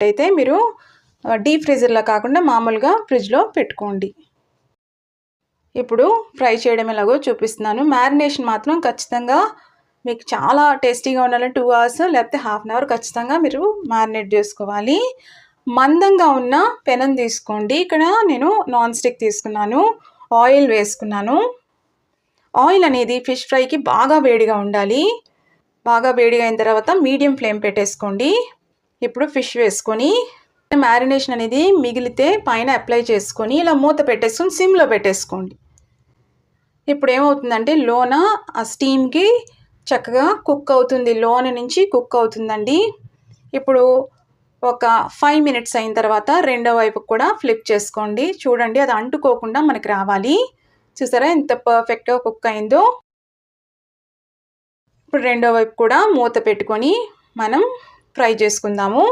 అయితే మీరు డీప్ ఫ్రీజర్లో కాకుండా మామూలుగా ఫ్రిడ్జ్లో పెట్టుకోండి. ఇప్పుడు ఫ్రై చేయడం ఎలాగో చూపిస్తున్నాను. మ్యారినేషన్ మాత్రం ఖచ్చితంగా మీకు చాలా టేస్టీగా ఉండాలంటే 2 అవర్స్ లేకపోతే హాఫ్ అన్ అవర్ ఖచ్చితంగా మీరు మ్యారినేట్ చేసుకోవాలి. మందంగా ఉన్న పెనం తీసుకోండి. ఇక్కడ నేను నాన్ స్టిక్ తీసుకున్నాను. ఆయిల్ వేసుకున్నాను. ఆయిల్ అనేది ఫిష్ ఫ్రైకి బాగా వేడిగా ఉండాలి. బాగా వేడిగా అయిన తర్వాత మీడియం ఫ్లేమ్ పెట్టేసుకోండి. ఇప్పుడు ఫిష్ వేసుకొని మ్యారినేషన్ అనేది మిగిలితే పైన అప్లై చేసుకొని ఇలా మూత పెట్టేసుకొని సిమ్లో పెట్టేసుకోండి. ఇప్పుడు ఏమవుతుందంటే లోన ఆ స్టీమ్కి చక్కగా కుక్ అవుతుంది. లోన నుంచి కుక్ అవుతుందండి. ఇప్పుడు ఒక 5 మినిట్స్ అయిన తర్వాత రెండో వైపు కూడా ఫ్లిప్ చేసుకోండి. చూడండి అది అంటుకోకుండా మనకి రావాలి. చూసారా ఎంత పర్ఫెక్ట్గా కుక్ అయిందో. ఇప్పుడు రెండో వైపు కూడా మూత పెట్టుకొని మనం ఫ్రై చేసుకుందాము.